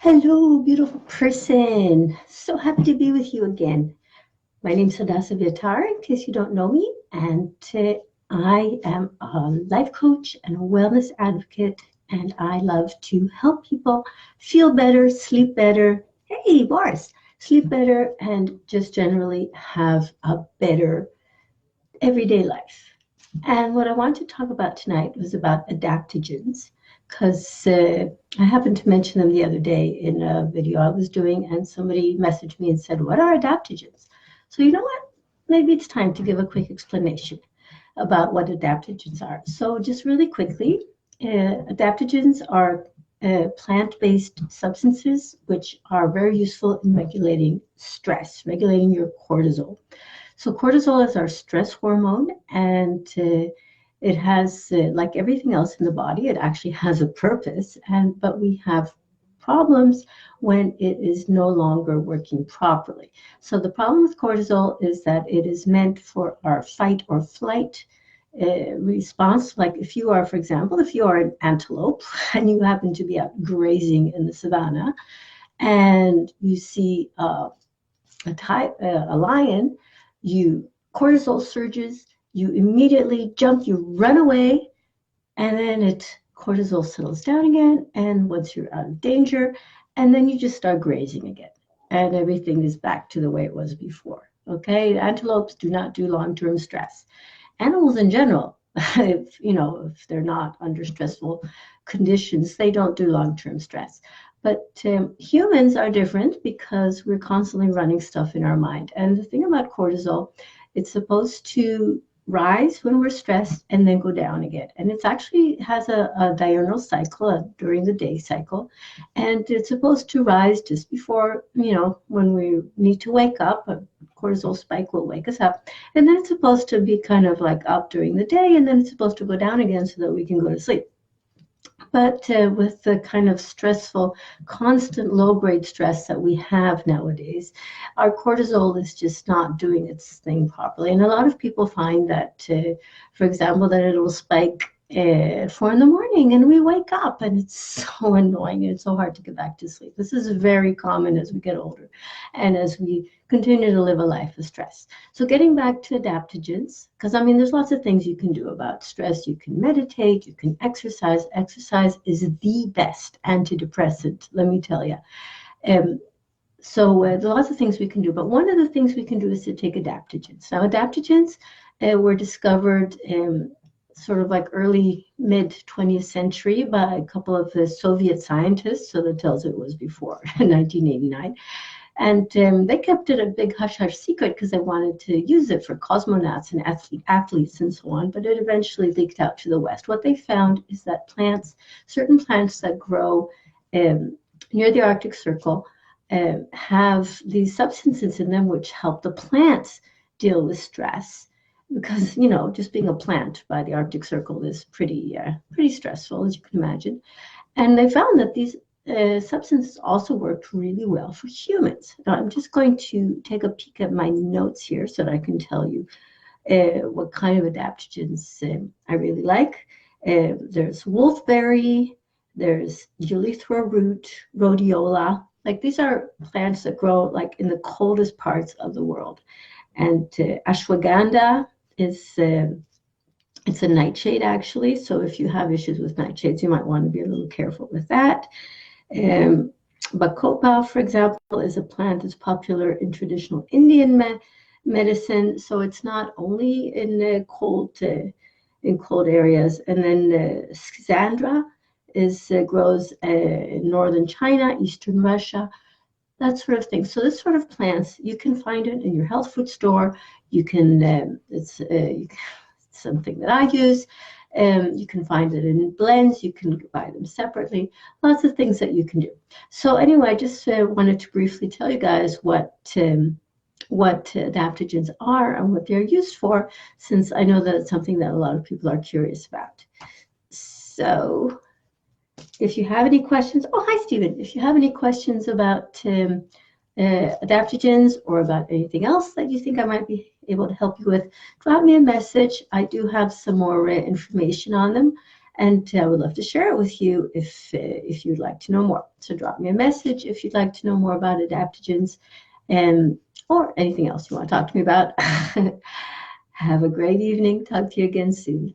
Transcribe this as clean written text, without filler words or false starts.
Hello, beautiful person. So happy to be with you again. My name is Hadassah Viatar, in case you don't know me, and I am a life coach and a wellness advocate, and I love to help people feel better, sleep better. Hey, Boris, sleep better, and just generally have a better everyday life. And what I want to talk about tonight was about adaptogens, because I happened to mention them the other day in a video I was doing, and somebody messaged me and said, "What are adaptogens?" So you know what? Maybe it's time to give a quick explanation about what adaptogens are. So just really quickly, adaptogens are plant-based substances which are very useful in regulating stress, regulating your cortisol. So cortisol is our stress hormone, and it has, like everything else in the body, it actually has a purpose. But we have problems when it is no longer working properly. So the problem with cortisol is that it is meant for our fight or flight response. Like if you are, for example, if you are an antelope and you happen to be out grazing in the savannah, and you see a lion, you cortisol surges, you immediately jump, you run away, and then cortisol settles down again. And once you're out of danger, and then you just start grazing again, and everything is back to the way it was before. Okay, antelopes do not do long-term stress. Animals in general, if they're not under stressful conditions, they don't do long-term stress. But humans are different because we're constantly running stuff in our mind. And the thing about cortisol, it's supposed to rise when we're stressed and then go down again. And it actually has a diurnal cycle, a during the day cycle. And it's supposed to rise just before, when we need to wake up. A cortisol spike will wake us up. And then it's supposed to be kind of like up during the day, and then it's supposed to go down again so that we can go to sleep. But with the kind of stressful, constant low-grade stress that we have nowadays, our cortisol is just not doing its thing properly. And a lot of people find that, for example, that it'll spike at 4 in the morning and we wake up and it's so annoying and it's so hard to get back to sleep. This is very common as we get older and as we continue to live a life of stress. So getting back to adaptogens, because there's lots of things you can do about stress. You can meditate, you can exercise. Exercise is the best antidepressant, let me tell you. So there's lots of things we can do, but one of the things we can do is to take adaptogens. Now, adaptogens were discovered sort of like early mid 20th century by a couple of Soviet scientists. So that tells it was before 1989. And they kept it a big hush-hush secret because they wanted to use it for cosmonauts and athletes and so on, but it eventually leaked out to the West. What they found is that certain plants that grow near the Arctic Circle have these substances in them which help the plants deal with stress. Because, just being a plant by the Arctic Circle is pretty stressful, as you can imagine. And they found that these substances also worked really well for humans. Now, I'm just going to take a peek at my notes here so that I can tell you what kind of adaptogens I really like. There's wolfberry, there's eleuthero root, rhodiola. Like these are plants that grow like in the coldest parts of the world. And ashwagandha is it's a nightshade actually. So if you have issues with nightshades, you might want to be a little careful with that. Bacopa, for example, is a plant that's popular in traditional Indian medicine. So it's not only in cold areas. And then Schisandra grows in northern China, eastern Russia, that sort of thing. So this sort of plants, you can find it in your health food store. You can, it's something that I use. You can find it in blends. You can buy them separately. Lots of things that you can do. So anyway, I just wanted to briefly tell you guys what adaptogens are and what they're used for, since I know that it's something that a lot of people are curious about. So if you have any questions, oh, hi, Stephen. If you have any questions about adaptogens or about anything else that you think I might be able to help you with, drop me a message. I do have some more information on them. And I would love to share it with you if you'd like to know more. So drop me a message if you'd like to know more about adaptogens and or anything else you want to talk to me about. Have a great evening. Talk to you again soon.